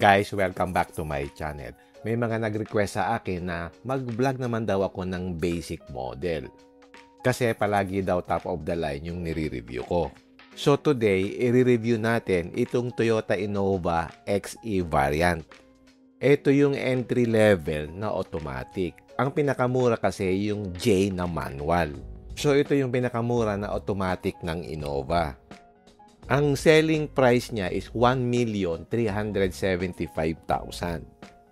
Guys, welcome back to my channel. May mga nag-request sa akin na mag-vlog naman daw ako ng basic model. Kasi palagi daw top of the line yung nire-review ko. So today, i-review natin itong Toyota Innova XE variant. Ito yung entry level na automatic. Ang pinakamura kasi yung J na manual. So ito yung pinakamura na automatic ng Innova. Ang selling price niya is 1,375,000.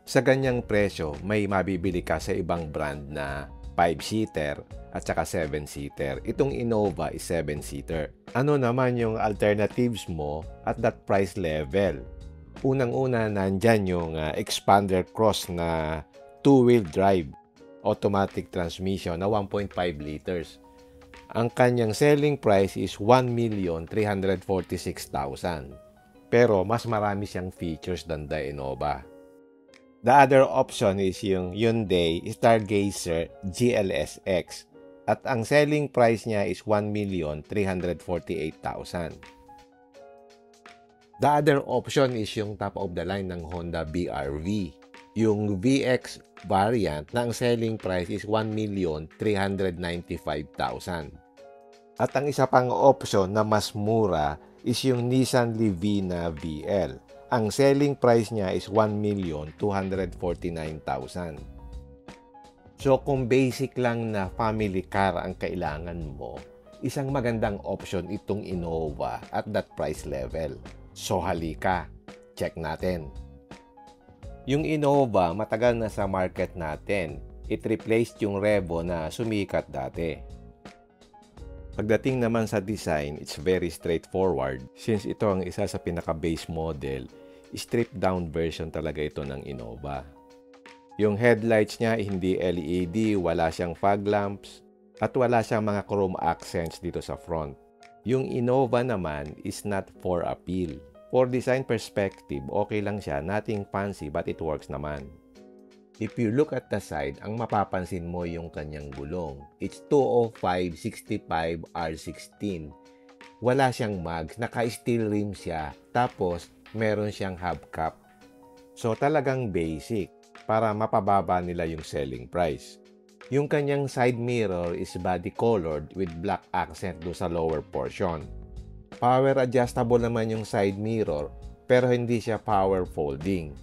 Sa ganyang presyo, may mabibili ka sa ibang brand na 5-seater at saka 7-seater. Itong Innova is 7-seater. Ano naman yung alternatives mo at that price level? Unang-una, nandyan yung Expander Cross na 2-wheel drive, automatic transmission na 1.5 liters. Ang kanyang selling price is 1,346,000. Pero mas marami siyang features than the Innova. The other option is yung Hyundai Stargazer GLSX. At ang selling price niya is 1,348,000. The other option is yung top of the line ng Honda BR-V. Yung VX variant na ang selling price is 1,395,000. At ang isa pang option na mas mura is yung Nissan Livina VL. Ang selling price niya is 1,249,000. So kung basic lang na family car ang kailangan mo, isang magandang option itong Innova at that price level. So halika, check natin. Yung Innova, matagal na sa market natin. It replaced yung Revo na sumikat dati. Pagdating naman sa design, it's very straightforward. Since ito ang isa sa pinaka-base model, stripped down version talaga ito ng Innova. Yung headlights niya hindi LED, wala siyang fog lamps, at wala siyang mga chrome accents dito sa front. Yung Innova naman is not for appeal. For design perspective, okay lang siya, nothing fancy but it works naman. If you look at the side, ang mapapansin mo yung kanyang gulong. It's 205/65 R16. Wala siyang mags, naka-steel rim siya, tapos meron siyang hubcap. So talagang basic para mapababa nila yung selling price. Yung kanyang side mirror is body colored with black accent do sa lower portion. Power adjustable naman yung side mirror pero hindi siya power folding.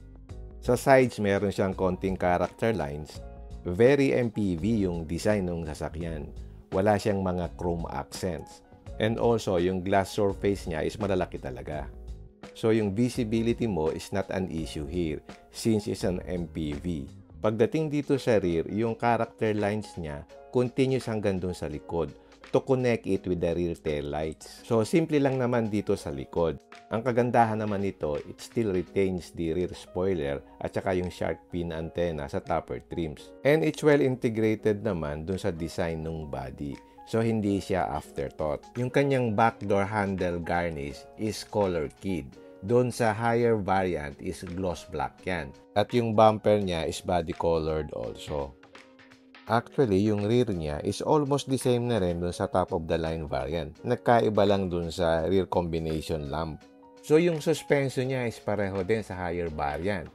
Sa sides meron siyang konting character lines. Very MPV yung design ng sasakyan. Wala siyang mga chrome accents. And also yung glass surface niya is malalaki talaga. So yung visibility mo is not an issue here since it's an MPV. Pagdating dito sa rear, yung character lines niya continuous hanggang dun sa likod to connect it with the rear tail lights. So, simple lang naman dito sa likod. Ang kagandahan naman nito, it still retains the rear spoiler at saka yung shark fin antenna sa topper trims. And it's well integrated naman dun sa design ng body. So, hindi siya afterthought. Yung kanyang back door handle garnish is color keyed. Doon sa higher variant is gloss black yan. At yung bumper niya is body colored also. Actually, yung rear niya is almost the same na rin dun sa top of the line variant. Nagkaiba lang dun sa rear combination lamp. So, yung suspension niya is pareho din sa higher variant.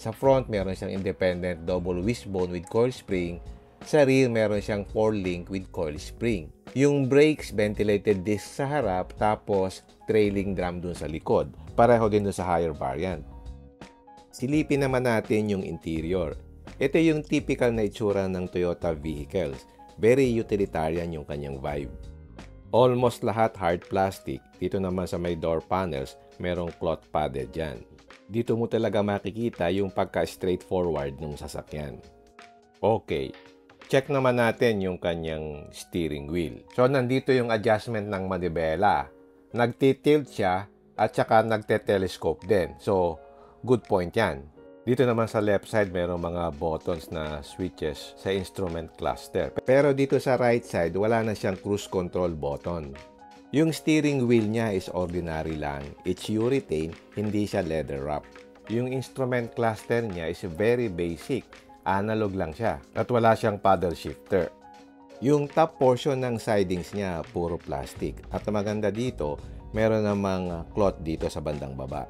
Sa front, meron siyang independent double wishbone with coil spring. Sa rear, meron siyang 4-link with coil spring. Yung brakes, ventilated disc sa harap, tapos trailing drum dun sa likod. Pareho din dun sa higher variant. Silipin naman natin yung interior. Ito yung typical na itsura ng Toyota vehicles. Very utilitarian yung kanyang vibe. Almost lahat hard plastic. Dito naman sa may door panels, merong cloth padded dyan. Dito mo talaga makikita yung pagka-straightforward ng sasakyan. Okay, check naman natin yung kanyang steering wheel. So, nandito yung adjustment ng manibela. Nagtitilt siya at saka nagte-telescope din. So, good point yan. Dito naman sa left side, mayroong mga buttons na switches sa instrument cluster. Pero dito sa right side, wala na siyang cruise control button. Yung steering wheel niya is ordinary lang. It's urethane, hindi siya leather wrap. Yung instrument cluster niya is very basic. Analog lang siya. At wala siyang paddle shifter. Yung top portion ng sidings niya, puro plastic. At maganda dito, meron namang cloth dito sa bandang baba.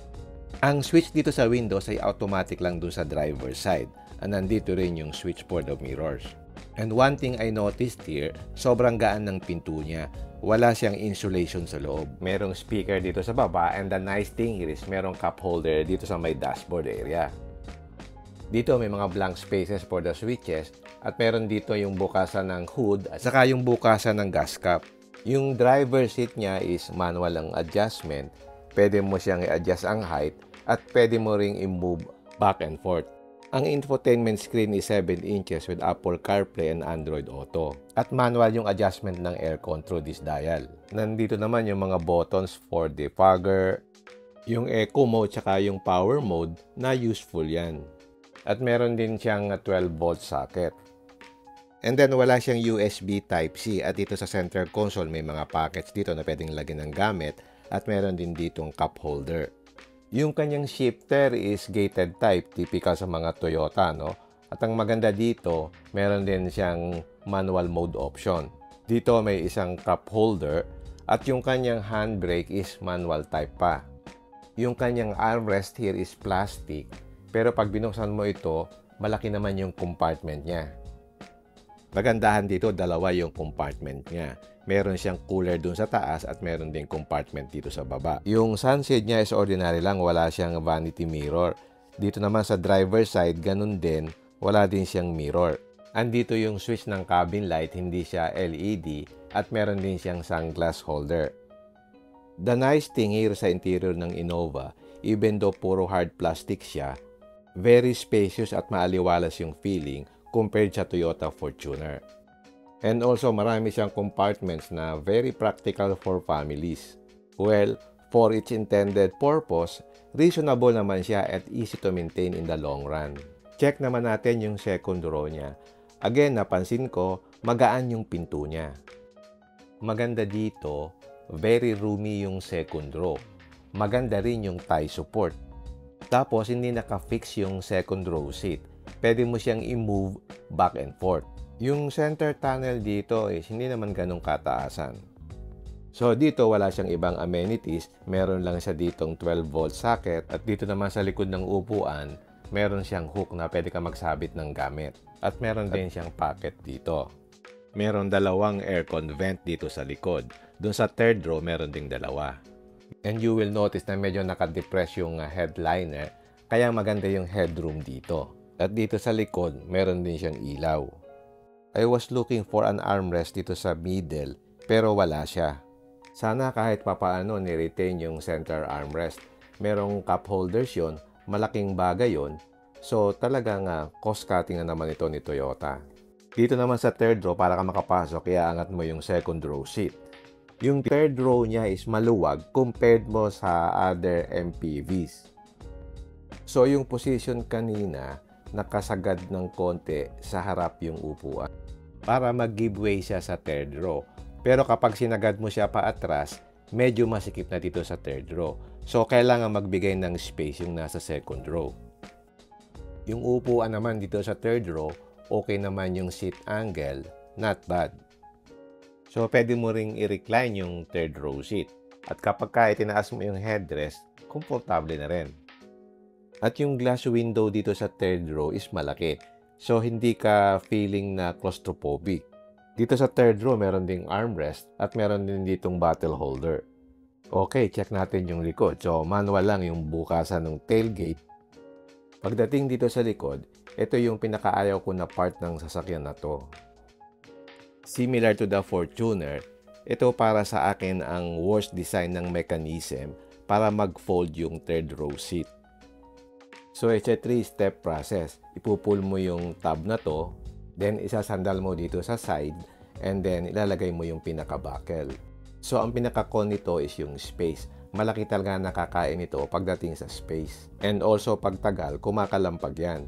Ang switch dito sa Windows ay automatic lang dun sa driver side. At nandito rin yung switch for the mirrors. And one thing I noticed here, sobrang gaan ng pinto niya. Wala siyang insulation sa loob. Merong speaker dito sa baba, and the nice thing here is merong cup holder dito sa may dashboard area. Dito may mga blank spaces for the switches at meron dito yung bukasan ng hood at saka yung bukasan ng gas cap. Yung driver seat niya is manual ang adjustment. Pwede mo siyang i-adjust ang height at pwede mo ring i-move back and forth. Ang infotainment screen is 7 inches with Apple CarPlay and Android Auto. At manual yung adjustment ng aircon through this dial. Nandito naman yung mga buttons for defogger, yung eco mode tsaka yung power mode na useful yan. At meron din siyang 12-volt socket. And then wala siyang USB Type-C at dito sa center console may mga pockets dito na pwedeng lagyan ng gamit at meron din ditong cup holder. Yung kanyang shifter is gated type, typical sa mga Toyota, no? At ang maganda dito, meron din siyang manual mode option. Dito may isang cup holder at yung kanyang handbrake is manual type pa. Yung kanyang armrest here is plastic. Pero pag binuksan mo ito, malaki naman yung compartment niya. Magandahan dito, dalawa yung compartment niya. Meron siyang cooler dun sa taas at meron din compartment dito sa baba. Yung sunshade niya is ordinary lang, wala siyang vanity mirror. Dito naman sa driver side, ganun din, wala din siyang mirror. Andito yung switch ng cabin light, hindi siya LED at meron din siyang sunglass holder. The nice thing here sa interior ng Innova, even though puro hard plastic siya, very spacious at maaliwalas yung feeling compared sa Toyota Fortuner. And also marami siyang compartments na very practical for families. Well, for its intended purpose, reasonable naman siya at easy to maintain in the long run. Check naman natin yung second row niya. Again, napansin ko, magaan yung pinto niya. Maganda dito, very roomy yung second row. Maganda rin yung tie support. Tapos, hindi naka-fix yung second row seat. Pwede mo siyang i-move back and forth. Yung center tunnel dito is hindi naman ganun kataasan. So, dito wala siyang ibang amenities. Meron lang siya ditong 12-volt socket. At dito naman sa likod ng upuan, meron siyang hook na pwede ka magsabit ng gamit. At meron din siyang pocket dito. Meron dalawang aircon vent dito sa likod. Doon sa third row, meron ding dalawa. And you will notice na medyo nakadepress yung headliner, kaya maganda yung headroom dito. At dito sa likod, meron din siyang ilaw. I was looking for an armrest dito sa middle, pero wala siya. Sana kahit papaano ni-retain yung center armrest. Merong cup holders yun, malaking bagay yun. So talagang cost cutting na naman ito ni Toyota. Dito naman sa third row, para ka makapasok, kaya angat mo yung second row seat. Yung third row niya is maluwag compared mo sa other MPVs. So yung position kanina, nakasagad ng konti sa harap yung upuan para mag-giveaway siya sa third row. Pero kapag sinagad mo siya pa atras, medyo masikip na dito sa third row. So kailangan magbigay ng space yung nasa second row. Yung upuan naman dito sa third row, okay naman yung seat angle, not bad. So, pwede mo ring i-recline yung third row seat. At kapag itinaas mo yung headrest, komportable na rin. At yung glass window dito sa third row is malaki. So, hindi ka feeling na claustrophobic. Dito sa third row, meron ding armrest at meron din ditong bottle holder. Okay, check natin yung likod. So, manual lang yung bukasan ng tailgate. Pagdating dito sa likod, ito yung pinakaayaw ko na part ng sasakyan na to. Similar to the Fortuner, ito para sa akin ang worst design ng mechanism para mag-fold yung third row seat. So, it's a 3-step process. Ipupull mo yung tab na to, then isasandal mo dito sa side, and then ilalagay mo yung pinaka-buckle. So, ang pinaka-con nito is yung space. Malaki talaga nakakain ito pagdating sa space. And also, pagtagal, kumakalampag yan.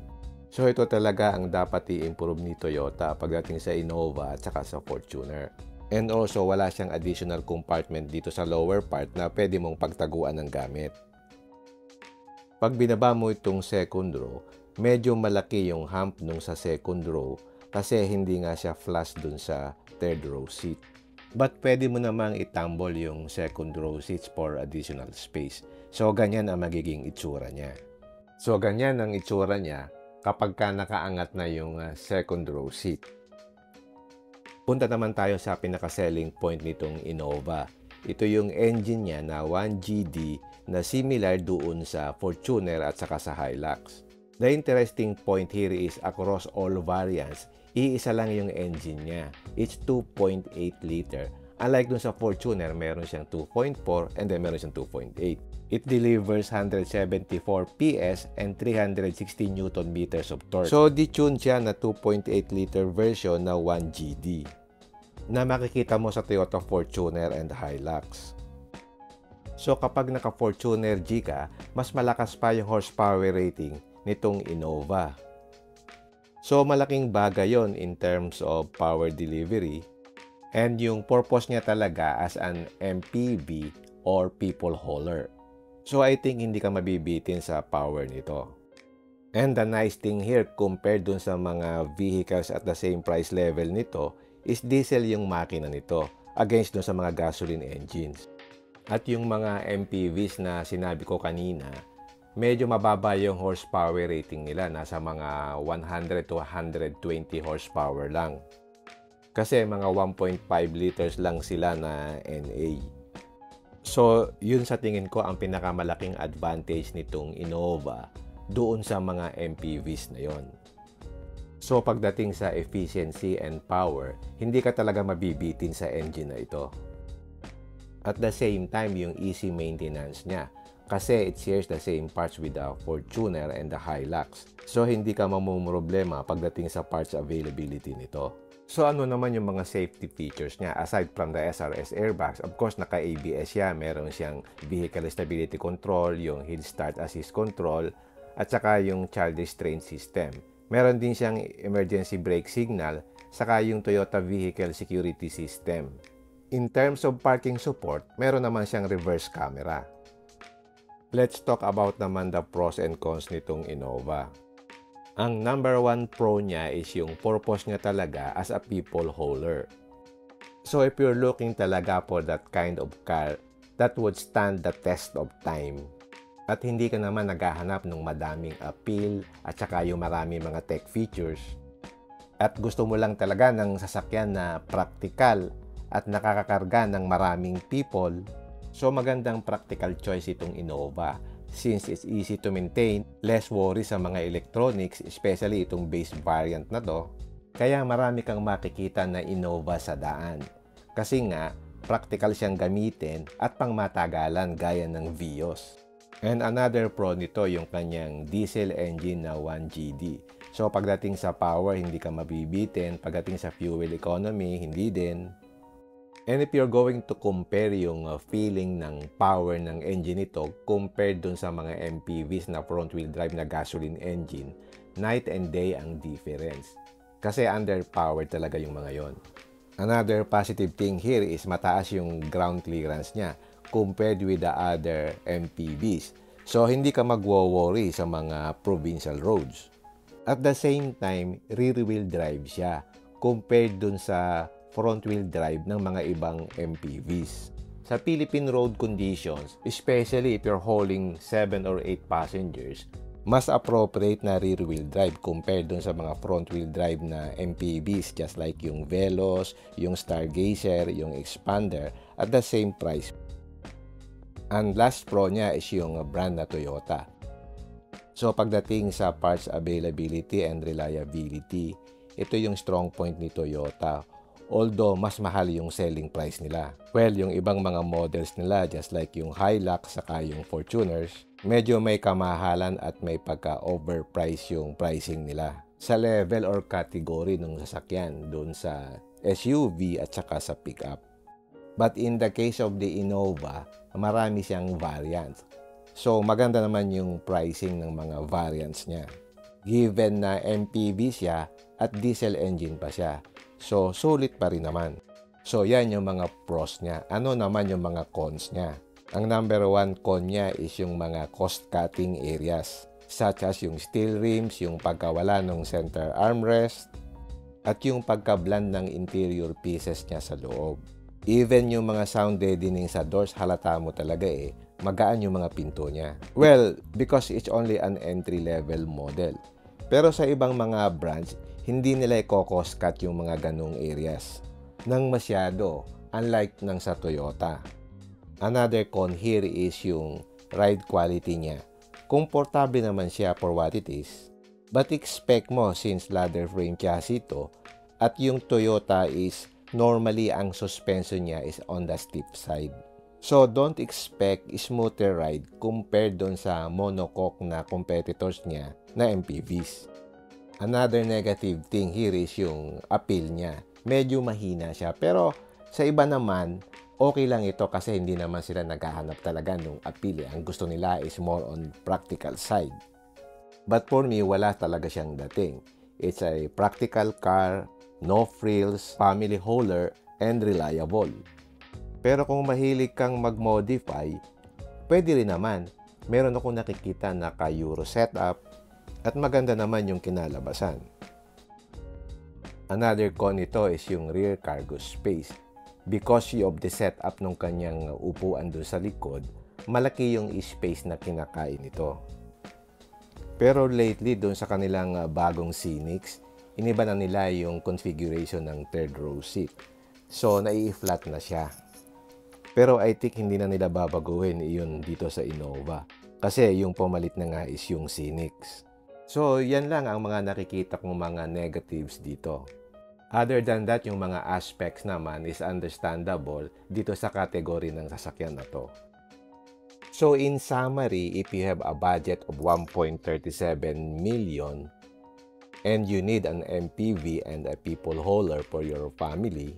So, ito talaga ang dapat i-improve ni Toyota pagdating sa Innova at saka sa Fortuner. And also, wala siyang additional compartment dito sa lower part na pwede mong pagtaguan ng gamit. Pag binaba mo itong second row, medyo malaki yung hump nung sa second row kasi hindi nga siya flush dun sa third row seat. But pwede mo namang itumble yung second row seats for additional space. So, ganyan ang magiging itsura niya. So, ganyan ang itsura niya kapag nakaangat na yung second row seat. Punta naman tayo sa pinaka-selling point nitong Innova. Ito yung engine niya na 1GD na similar doon sa Fortuner at saka sa Hilux. The interesting point here is across all variants, iisa lang yung engine niya. It's 2.8 liter. Unlike dun sa Fortuner, meron siyang 2.4 and then meron siyang 2.8. It delivers 174 PS and 360 Newton meters of torque. So, detune siya na 2.8 liter version na 1GD na makikita mo sa Toyota Fortuner and Hilux. So, kapag naka-Fortuner G ka, mas malakas pa yung horsepower rating nitong Innova. So, malaking bagay yon in terms of power delivery. And yung purpose niya talaga as an MPV or people hauler. So, I think hindi ka mabibitin sa power nito. And the nice thing here, compared dun sa mga vehicles at the same price level nito, is diesel yung makina nito against dun sa mga gasoline engines. At yung mga MPVs na sinabi ko kanina, medyo mababa yung horsepower rating nila. Nasa mga 100 to 120 horsepower lang. Kasi mga 1.5 liters lang sila na NA. So, yun sa tingin ko ang pinakamalaking advantage nitong Innova doon sa mga MPVs na yon. So, pagdating sa efficiency and power, hindi ka talaga mabibitin sa engine na ito. At the same time, yung easy maintenance niya kasi it shares the same parts with the Fortuner and the Hilux. So, hindi ka mamumroblema pagdating sa parts availability nito. So, ano naman yung mga safety features niya? Aside from the SRS airbags, of course, naka-ABS siya. Meron siyang vehicle stability control, yung hill start assist control, at saka yung child restraint system. Meron din siyang emergency brake signal, saka yung Toyota Vehicle Security System. In terms of parking support, meron naman siyang reverse camera. Let's talk about naman the pros and cons nitong Innova. Ang number one pro niya is yung purpose niya talaga as a people hauler. So if you're looking talaga for that kind of car that would stand the test of time, at hindi ka naman naghahanap ng madaming appeal at saka yung maraming mga tech features, at gusto mo lang talaga ng sasakyan na practical at nakakakarga ng maraming people, so magandang practical choice itong Innova. Since it's easy to maintain, less worry sa mga electronics, especially itong base variant na to, kaya marami kang makikita na Innova sa daan. Kasi nga, practical siyang gamitin at pangmatagalan gaya ng Vios. And another pro nito yung kanyang diesel engine na 1GD. So pagdating sa power, hindi ka mabibitin. Pagdating sa fuel economy, hindi din. And if you're going to compare yung feeling ng power ng engine nito compared dun sa mga MPVs na front-wheel drive na gasoline engine, night and day ang difference. Kasi underpowered talaga yung mga yon. Another positive thing here is mataas yung ground clearance niya compared with the other MPVs. So, hindi ka magwo-worry sa mga provincial roads. At the same time, rear-wheel drive siya compared dun sa front-wheel drive ng mga ibang MPVs. Sa Philippine road conditions, especially if you're hauling 7 or 8 passengers, mas appropriate na rear-wheel drive compared dun sa mga front-wheel drive na MPVs just like yung Veloz, yung Stargazer, yung Expander at the same price. And last pro niya is yung brand na Toyota. So pagdating sa parts availability and reliability, ito yung strong point ni Toyota. Although mas mahal yung selling price nila. Well, yung ibang mga models nila just like yung Hilux saka yung Fortuners, medyo may kamahalan at may pagka-overprice yung pricing nila sa level or category ng sasakyan doon sa SUV at saka sa pickup. But in the case of the Innova, marami siyang variants. So maganda naman yung pricing ng mga variants niya. Given na MPV siya at diesel engine pa siya. So, sulit pa rin naman. So, yan yung mga pros niya. Ano naman yung mga cons niya? Ang number one con niya is yung mga cost-cutting areas. Such as yung steel rims, yung pagkawala ng center armrest, at yung pagka-bland ng interior pieces niya sa loob. Even yung mga sound deadening sa doors, halata mo talaga magaan yung mga pinto niya. Well, because it's only an entry-level model. Pero sa ibang mga brands, hindi nila i-cost cut yung mga ganong areas nang masyado, unlike ng sa Toyota. Another con here is yung ride quality niya. Komportable naman siya for what it is, but expect mo since ladder frame chassis ito at yung Toyota is normally ang suspension niya is on the stiff side. So don't expect smoother ride compared doon sa monocoque na competitors niya na MPVs. Another negative thing here is yung appeal niya. Medyo mahina siya pero sa iba naman okay lang ito kasi hindi naman sila naghahanap talaga ng appeal. Ang gusto nila is more on practical side. But for me, wala talaga siyang dating. It's a practical car, no frills, family hauler, and reliable. Pero kung mahilig kang mag-modify, pwede rin naman. Meron akong nakikita na ka-Euro setup at maganda naman yung kinalabasan. Another con nito is yung rear cargo space. Because of the setup ng kanyang upuan doon sa likod, malaki yung space na kinakain nito. Pero lately, doon sa kanilang bagong Scenics, iniba na nila yung configuration ng third row seat. So, nai-flat na siya. Pero I think hindi na nila babaguhin yun dito sa Innova. Kasi yung pumalit na nga is yung Scenics. So, yan lang ang mga nakikita kong mga negatives dito. Other than that, yung mga aspects naman is understandable dito sa category ng sasakyan na to. So in summary, if you have a budget of 1.37 million and you need an MPV and a people hauler for your family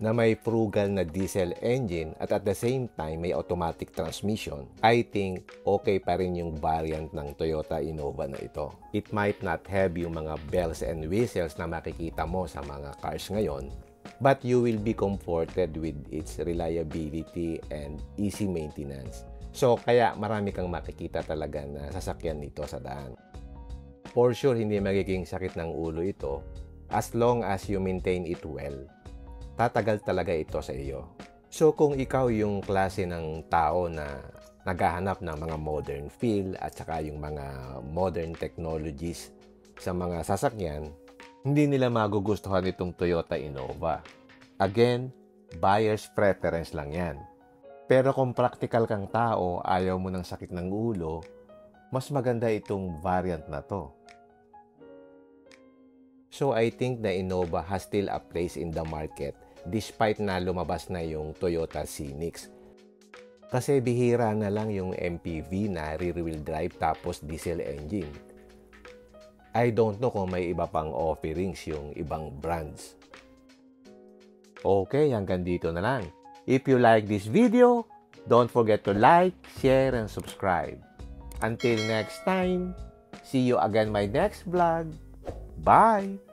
na may frugal na diesel engine at the same time may automatic transmission, I think okay pa rin yung variant ng Toyota Innova na ito. It might not have yung mga bells and whistles na makikita mo sa mga cars ngayon, but you will be comforted with its reliability and easy maintenance. So, kaya marami kang makikita talaga na sasakyan nito sa daan. For sure, hindi magiging sakit ng ulo ito as long as you maintain it well. Tatagal talaga ito sa iyo. So, kung ikaw yung klase ng tao na naghahanap ng mga modern feel at saka yung mga modern technologies sa mga sasakyan, hindi nila magugustuhan itong Toyota Innova. Again, buyer's preference lang yan. Pero kung practical kang tao, ayaw mo ng sakit ng ulo, mas maganda itong variant na to. So I think the Innova has still a place in the market despite na lumabas na yung Toyota Scenics. Kasi bihira na lang yung MPV na rear-wheel drive tapos diesel engine. I don't know kung may iba pang offerings yung ibang brands. Okay, hanggang dito na lang. If you like this video, don't forget to like, share, and subscribe. Until next time, see you again my next vlog. Bye!